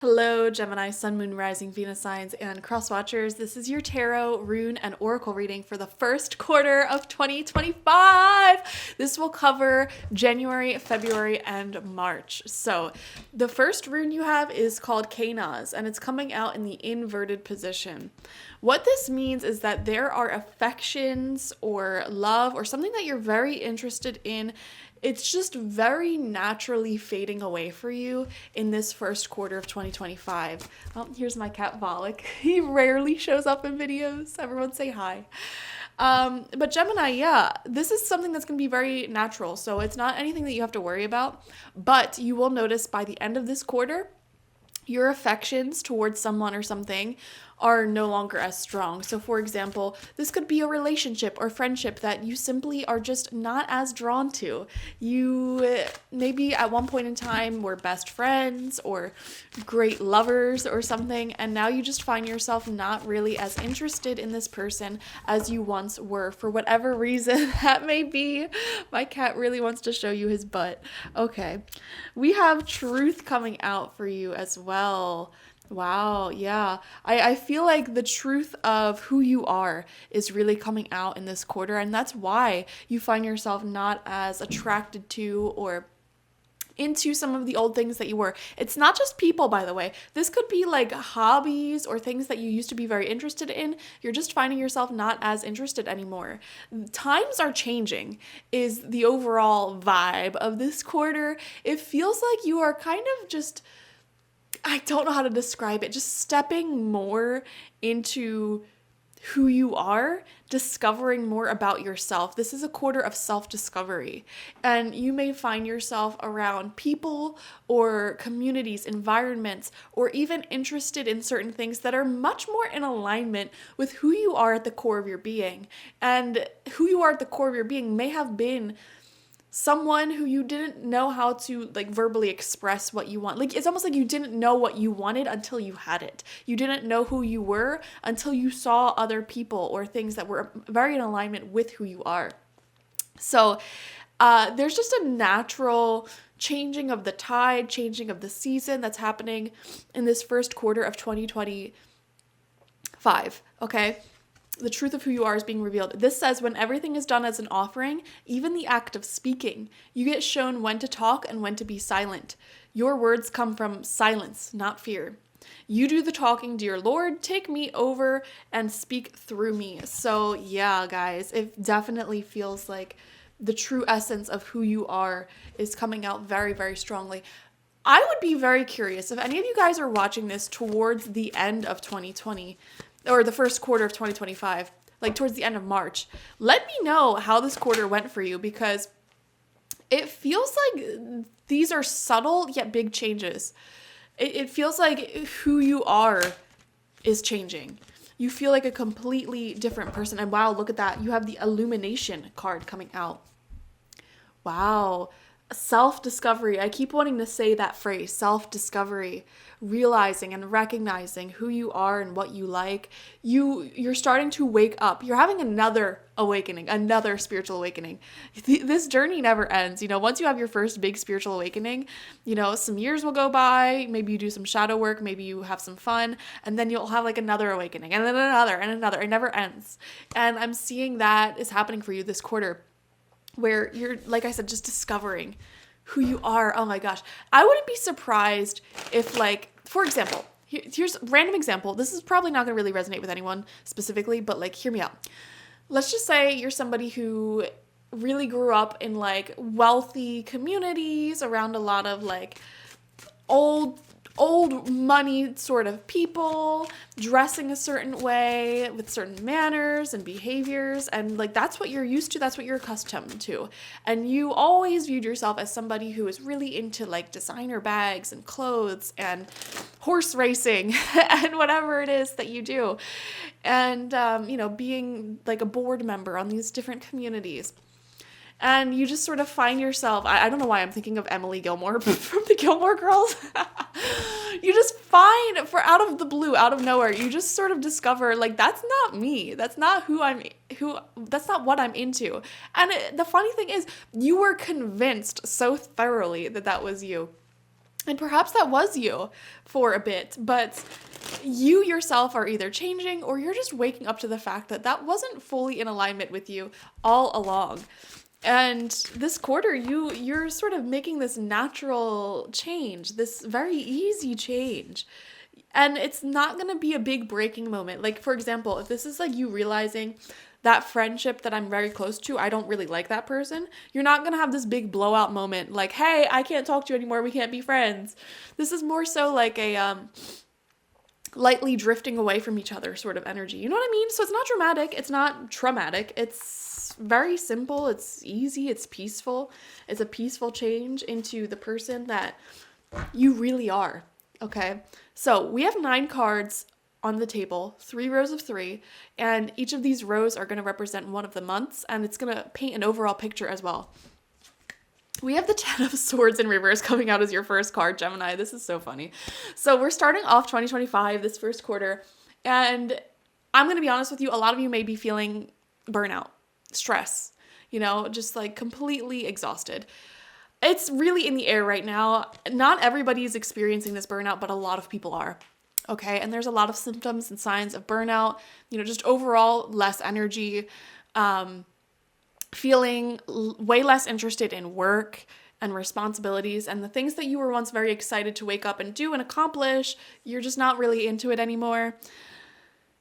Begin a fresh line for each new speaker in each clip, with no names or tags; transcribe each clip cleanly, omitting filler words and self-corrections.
Hello, Gemini, Sun, Moon, Rising, Venus signs, and cross watchers. This is your tarot, rune, and oracle reading for the first quarter of 2025. This will cover January, February, and March. So the first rune you have is called Kanaz, and it's coming out in the inverted position. What this means is that there are affections or love or something that you're very interested in. It's just very naturally fading away for you in this first quarter of 2025. Oh, here's my cat Volek. He rarely shows up in videos. Everyone say hi. But Gemini, yeah, this is something that's going to be very natural. So it's not anything that you have to worry about. But you will notice by the end of this quarter, your affections towards someone or something are no longer as strong. So for example, this could be a relationship or friendship that you simply are just not as drawn to. You maybe at one point in time were best friends or great lovers or something, and now you just find yourself not really as interested in this person as you once were for whatever reason that may be. My cat really wants to show you his butt. Okay. We have truth coming out for you as well. Wow, yeah. I feel like the truth of who you are is really coming out in this quarter, and that's why you find yourself not as attracted to or into some of the old things that you were. It's not just people, by the way. This could be like hobbies or things that you used to be very interested in. You're just finding yourself not as interested anymore. Times are changing is the overall vibe of this quarter. It feels like you are kind of just, I don't know how to describe it, just stepping more into who you are, discovering more about yourself. This is a quarter of self-discovery, and you may find yourself around people or communities, environments, or even interested in certain things that are much more in alignment with who you are at the core of your being. And who you are at the core of your being may have been someone who you didn't know how to like verbally express what you want. Like it's almost like you didn't know what you wanted until you had it. You didn't know who you were until you saw other people or things that were very in alignment with who you are. So there's just a natural changing of the tide, changing of the season that's happening in this first quarter of 2025, okay? The truth of who you are is being revealed. This says when everything is done as an offering, even the act of speaking, you get shown when to talk and when to be silent. Your words come from silence, not fear. You do the talking, dear Lord, take me over and speak through me. So yeah, guys, it definitely feels like the true essence of who you are is coming out very, very strongly. I would be very curious if any of you guys are watching this towards the end of 2020, or the first quarter of 2025, like towards the end of March. Let me know how this quarter went for you, because it feels like these are subtle yet big changes. It feels like who you are is changing. You feel like a completely different person. And wow, look at that. You have the illumination card coming out. Wow. Self-discovery. I keep wanting to say that phrase, self-discovery, realizing and recognizing who you are and what you like. You're starting to wake up. You're having another awakening, another spiritual awakening. This journey never ends. Once you have your first big spiritual awakening, some years will go by. Maybe you do some shadow work. Maybe you have some fun, and then you'll have like another awakening, and then another and another. It never ends. And I'm seeing that is happening for you this quarter, where you're, like I said, just discovering who you are. Oh my gosh. I wouldn't be surprised if, like, for example, here's a random example. This is probably not going to really resonate with anyone specifically, but like, hear me out. Let's just say you're somebody who really grew up in like wealthy communities around a lot of like old money sort of people, dressing a certain way with certain manners and behaviors, and like that's what you're used to, that's what you're accustomed to. And you always viewed yourself as somebody who is really into like designer bags and clothes and horse racing and whatever it is that you do. And being like a board member on these different communities. And you just sort of find yourself, I don't know why I'm thinking of Emily Gilmore from the Gilmore Girls. You just find, for out of the blue, out of nowhere, you just sort of discover, like, that's not me. That's not that's not what I'm into. And the funny thing is, you were convinced so thoroughly that that was you. And perhaps that was you for a bit, but you yourself are either changing or you're just waking up to the fact that that wasn't fully in alignment with you all along. And this quarter, you're sort of making this natural change, this very easy change. And it's not going to be a big breaking moment. Like, for example, if this is like you realizing that friendship that I'm very close to, I don't really like that person, you're not going to have this big blowout moment like, hey, I can't talk to you anymore, we can't be friends. This is more so like a lightly drifting away from each other sort of energy. You know what I mean? So it's not dramatic, it's not traumatic, it's very simple, it's easy, it's peaceful. It's a peaceful change into the person that you really are. Okay, so we have 9 cards on the table, 3 rows of 3, and each of these rows are going to represent one of the months, and it's going to paint an overall picture as well. We have the 10 of Swords in reverse coming out as your first card, Gemini. This is so funny. So we're starting off 2025, this first quarter, and I'm going to be honest with you, a lot of you may be feeling burnout, stress, just like completely exhausted. It's really in the air right now. Not everybody is experiencing this burnout, but a lot of people are. Okay, and there's a lot of symptoms and signs of burnout, just overall less energy, feeling way less interested in work and responsibilities, and the things that you were once very excited to wake up and do and accomplish, you're just not really into it anymore.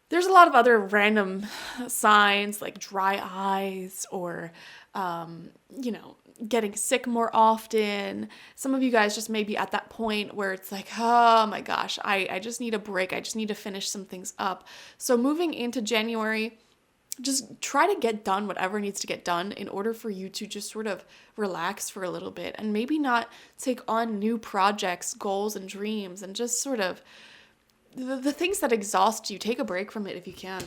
There's a lot of other random signs like dry eyes or, getting sick more often. Some of you guys just may be at that point where it's like, oh my gosh, I just need a break. I just need to finish some things up. So moving into January, just try to get done whatever needs to get done in order for you to just sort of relax for a little bit and maybe not take on new projects, goals, and dreams, and just sort of the things that exhaust you. Take a break from it if you can.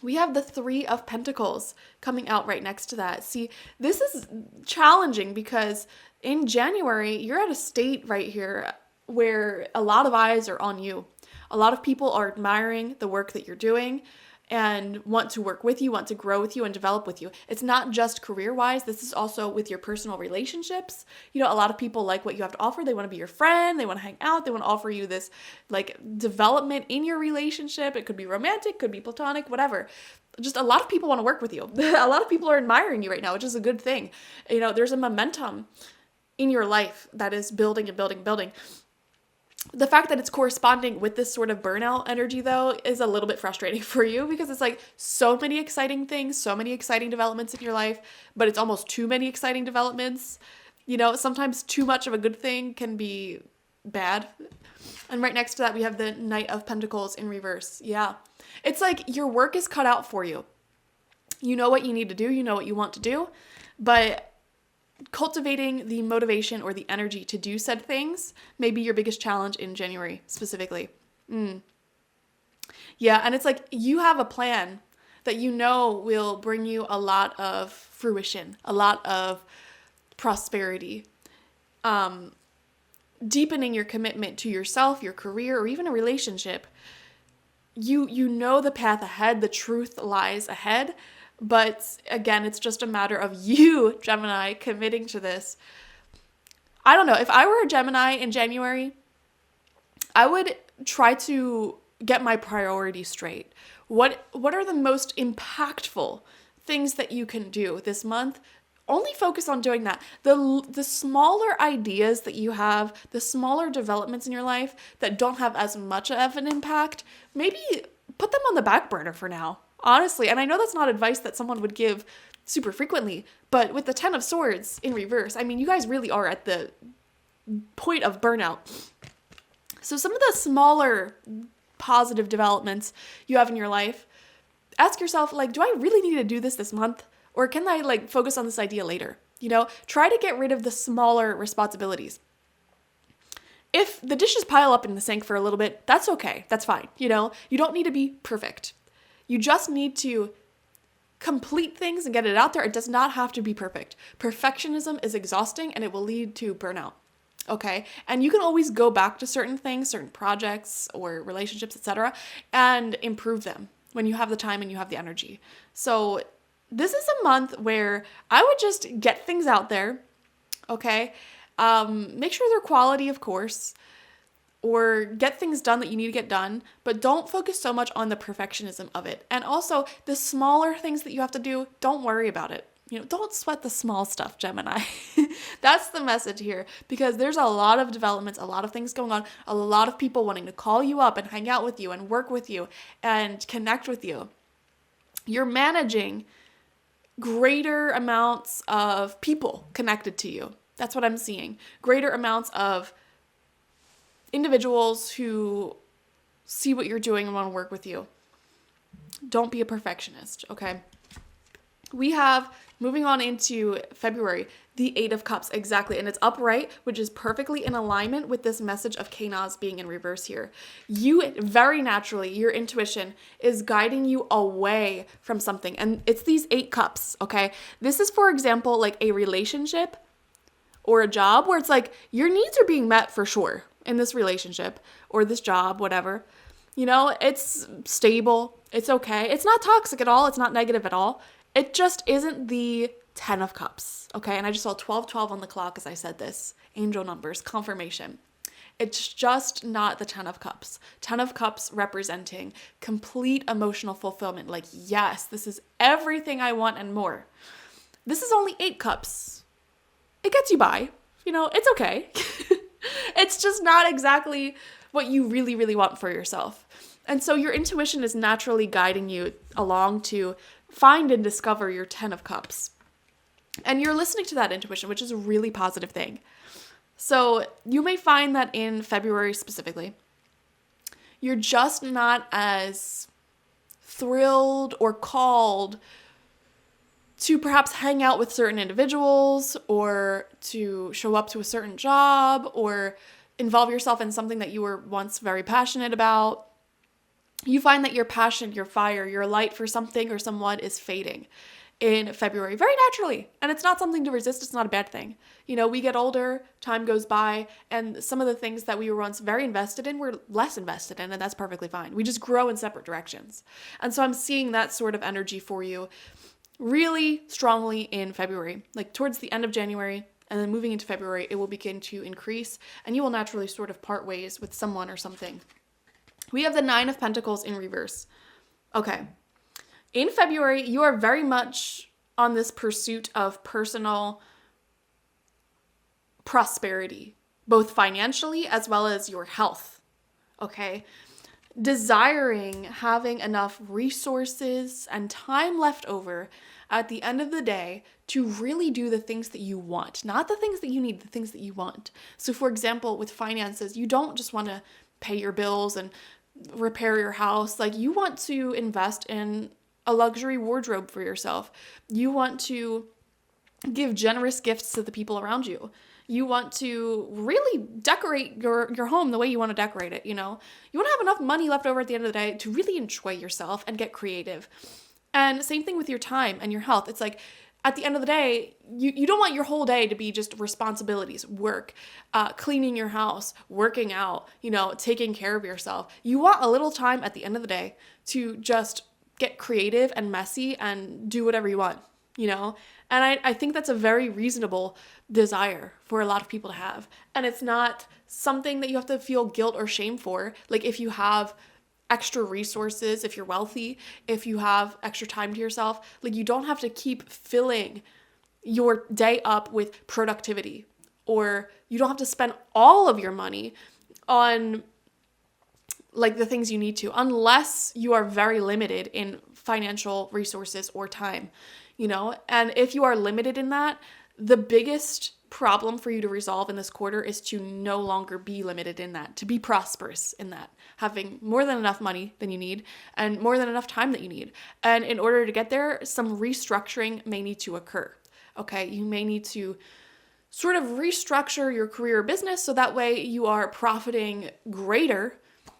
We have the 3 of Pentacles coming out right next to that. See, this is challenging because in January, you're at a state right here where a lot of eyes are on you. A lot of people are admiring the work that you're doing and want to work with you, want to grow with you, and develop with you. It's not just career-wise. This is also with your personal relationships. A lot of people like what you have to offer. They want to be your friend. They want to hang out. They want to offer you this like development in your relationship. It could be romantic, could be platonic, whatever. Just a lot of people want to work with you. A lot of people are admiring you right now, which is a good thing. There's a momentum in your life that is building and building and building. The fact that it's corresponding with this sort of burnout energy, though, is a little bit frustrating for you because it's like so many exciting things, so many exciting developments in your life, but it's almost too many exciting developments. Sometimes too much of a good thing can be bad. And right next to that, we have the Knight of Pentacles in reverse. Yeah. It's like your work is cut out for you. You know what you need to do. You know what you want to do. But cultivating the motivation or the energy to do said things may be your biggest challenge in January specifically. Yeah, and it's like you have a plan that will bring you a lot of fruition, a lot of prosperity, deepening your commitment to yourself, your career, or even a relationship. You know the path ahead, the truth lies ahead. But again, it's just a matter of you, Gemini, committing to this. I don't know. If I were a Gemini in January, I would try to get my priorities straight. What are the most impactful things that you can do this month? Only focus on doing that. The smaller ideas that you have, the smaller developments in your life that don't have as much of an impact, maybe put them on the back burner for now. Honestly, and I know that's not advice that someone would give super frequently, but with the 10 of Swords in reverse, I mean, you guys really are at the point of burnout. So some of the smaller positive developments you have in your life, ask yourself, like, do I really need to do this month? Or can I like focus on this idea later? Try to get rid of the smaller responsibilities. If the dishes pile up in the sink for a little bit, that's okay. That's fine. You don't need to be perfect. You just need to complete things and get it out there. It does not have to be perfect. Perfectionism is exhausting and it will lead to burnout. Okay? And you can always go back to certain things, certain projects or relationships, etc., and improve them when you have the time and you have the energy. So this is a month where I would just get things out there, okay? Make sure they're quality, of course, or get things done that you need to get done, but don't focus so much on the perfectionism of it. And also, the smaller things that you have to do, don't worry about it. Don't sweat the small stuff, Gemini. That's the message here, because there's a lot of developments, a lot of things going on, a lot of people wanting to call you up and hang out with you and work with you and connect with you. You're managing greater amounts of people connected to you. That's what I'm seeing. Greater amounts of individuals who see what you're doing and want to work with you. Don't be a perfectionist, okay? We have, moving on into February, the Eight of Cups, exactly. And it's upright, which is perfectly in alignment with this message of K-Nas being in reverse here. You, very naturally, your intuition is guiding you away from something. And it's these 8 cups, okay? This is, for example, like a relationship or a job where it's like your needs are being met for sure in this relationship or this job, whatever. It's stable. It's okay. It's not toxic at all. It's not negative at all. It just isn't the 10 of Cups, okay? And I just saw 1212 on the clock as I said this. Angel numbers, confirmation. It's just not the 10 of Cups. 10 of Cups representing complete emotional fulfillment. Like, yes, this is everything I want and more. This is only 8 cups. It gets you by. It's okay. It's just not exactly what you really, really want for yourself. And so your intuition is naturally guiding you along to find and discover your 10 of Cups. And you're listening to that intuition, which is a really positive thing. So you may find that in February specifically, you're just not as thrilled or called to perhaps hang out with certain individuals or to show up to a certain job or involve yourself in something that you were once very passionate about. You find that your passion, your fire, your light for something or someone is fading in February very naturally. And it's not something to resist. It's not a bad thing. We get older, time goes by, and some of the things that we were once very invested in, we're less invested in, and that's perfectly fine. We just grow in separate directions. And so I'm seeing that sort of energy for you really strongly in February, like towards the end of January, and then moving into February, it will begin to increase, and you will naturally sort of part ways with someone or something. We have the 9 of Pentacles in reverse. Okay. In February, you are very much on this pursuit of personal prosperity, both financially as well as your health. Okay. Desiring having enough resources and time left over at the end of the day to really do the things that you want, not the things that you need, the things that you want. So for example, with finances, you don't just want to pay your bills and repair your house. Like, you want to invest in a luxury wardrobe for yourself. You want to give generous gifts to the people around you. You want to really decorate your home the way you want to decorate it, You want to have enough money left over at the end of the day to really enjoy yourself and get creative. And same thing with your time and your health. It's like, at the end of the day, you don't want your whole day to be just responsibilities, work, cleaning your house, working out, taking care of yourself. You want a little time at the end of the day to just get creative and messy and do whatever you want, And I think that's a very reasonable desire for a lot of people to have. And it's not something that you have to feel guilt or shame for. Like, if you have extra resources, if you're wealthy, if you have extra time to yourself, like, you don't have to keep filling your day up with productivity, or you don't have to spend all of your money on like the things you need to, unless you are very limited in financial resources or time, and if you are limited in that, the biggest problem for you to resolve in this quarter is to no longer be limited in that, to be prosperous in that, having more than enough money than you need and more than enough time that you need. And in order to get there, some restructuring may need to occur. Okay, you may need to sort of restructure your career or business so that way you are profiting greater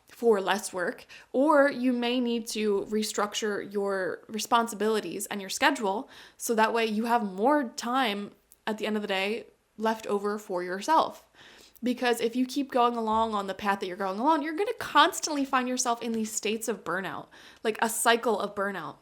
for less work, or you may need to restructure your responsibilities and your schedule so that way you have more time at the end of the day left over for yourself. Because if you keep going along on the path that you're going along, you're going to constantly find yourself in these states of burnout, like a cycle of burnout.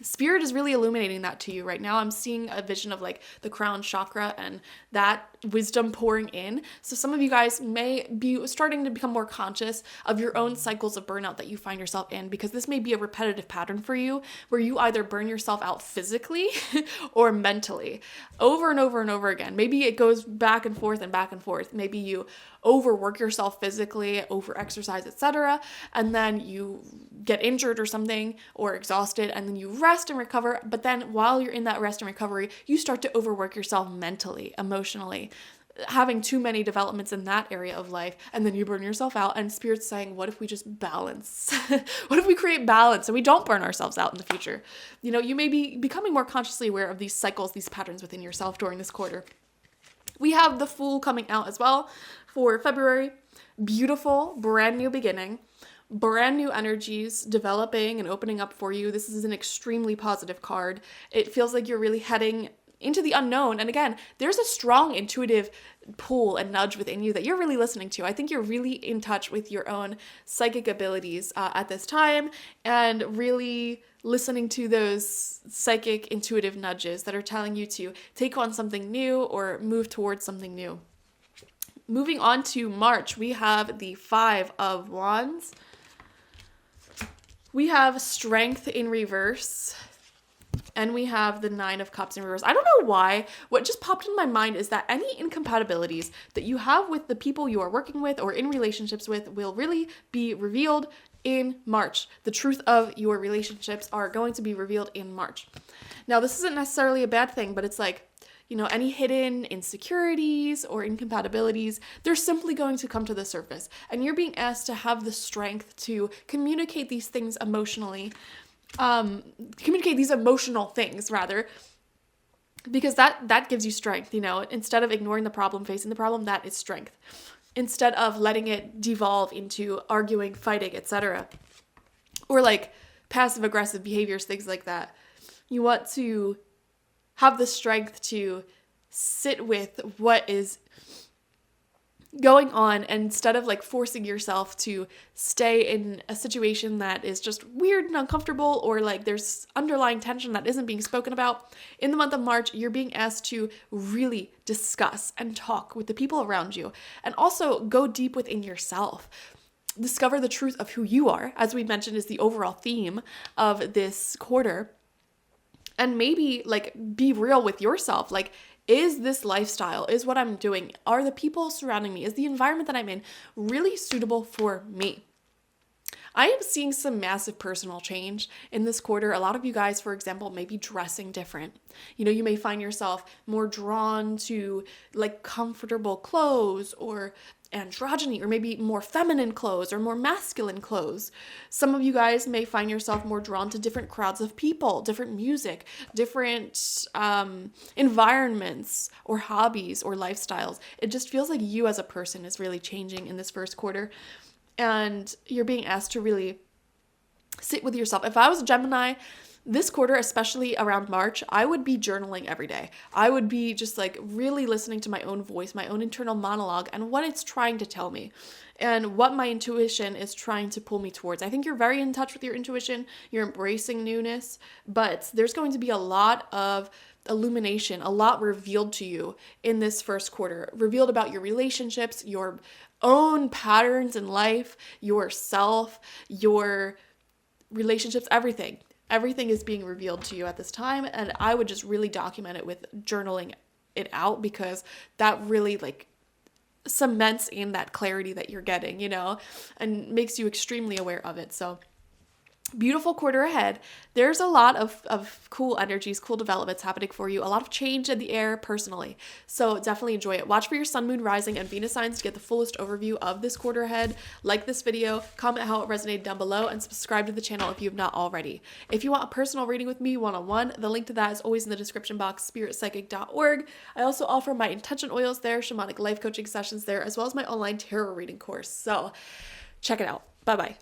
Spirit is really illuminating that to you right now. I'm seeing a vision of like the crown chakra and that wisdom pouring in. So some of you guys may be starting to become more conscious of your own cycles of burnout that you find yourself in, because this may be a repetitive pattern for you where you either burn yourself out physically or mentally over and over and over again. Maybe it goes back and forth and back and forth. Maybe you overwork yourself physically, over exercise, etc., and then you get injured or something or exhausted, and then you rest and recover. But then while you're in that rest and recovery, you start to overwork yourself mentally, emotionally, having too many developments in that area of life, and then you burn yourself out. And Spirit's saying, what if we just balance? What if we create balance and we don't burn ourselves out in the future? You know, you may be becoming more consciously aware of these cycles, these patterns within yourself during this quarter. We have the Fool coming out as well for February. Beautiful, brand new beginning. Brand new energies developing and opening up for you. This is an extremely positive card. It feels like you're really heading into the unknown. And again, there's a strong intuitive pull and nudge within you that you're really listening to. I think you're really in touch with your own psychic abilities at this time, and really listening to those psychic intuitive nudges that are telling you to take on something new or move towards something new. Moving on to March, we have the 5 of Wands. We have Strength in reverse, and we have the 9 of Cups in reverse. I don't know why. What just popped in my mind is that any incompatibilities that you have with the people you are working with or in relationships with will really be revealed in March. The truth of your relationships are going to be revealed in March. Now, this isn't necessarily a bad thing, but it's like, you know, any hidden insecurities or incompatibilities, they're simply going to come to the surface. And you're being asked to have the strength to communicate these things emotionally, communicate these emotional things rather, because that gives you strength, you know. Instead of ignoring the problem, facing the problem, that is strength. Instead of letting it devolve into arguing, fighting, etc., or like passive aggressive behaviors, things like that. You want to have the strength to sit with what is going on, and instead of like forcing yourself to stay in a situation that is just weird and uncomfortable, or like there's underlying tension that isn't being spoken about, in the month of March, you're being asked to really discuss and talk with the people around you, and also go deep within yourself. Discover the truth of who you are, as we mentioned is the overall theme of this quarter. And maybe like be real with yourself. Like, is this lifestyle, is what I'm doing, are the people surrounding me, is the environment that I'm in really suitable for me? I am seeing some massive personal change in this quarter. A lot of you guys, for example, may be dressing different. You know, you may find yourself more drawn to like comfortable clothes or androgyny, or maybe more feminine clothes or more masculine clothes. Some of you guys may find yourself more drawn to different crowds of people, different music, different environments or hobbies or lifestyles. It just feels like you as a person is really changing in this first quarter, and you're being asked to really sit with yourself. If I was a Gemini, this quarter, especially around March, I would be journaling every day. I would be just like really listening to my own voice, my own internal monologue, and what it's trying to tell me and what my intuition is trying to pull me towards. I think you're very in touch with your intuition. You're embracing newness, but there's going to be a lot of illumination, a lot revealed to you in this first quarter, revealed about your relationships, your own patterns in life, yourself, your relationships, everything. Everything is being revealed to you at this time, and I would just really document it with journaling it out, because that really like cements in that clarity that you're getting, you know, and makes you extremely aware of it. So beautiful quarter ahead. There's a lot of cool energies, cool developments happening for you, a lot of change in the air personally. So definitely enjoy it. Watch for your sun, moon, rising, and Venus signs to get the fullest overview of this quarter ahead. Like this video, comment how it resonated down below, and subscribe to the channel if you have not already. If you want a personal reading with me one-on-one, the link to that is always in the description box, spiritpsychic.org. I also offer my intention oils there, shamanic life coaching sessions there, as well as my online tarot reading course. So check it out. Bye-bye.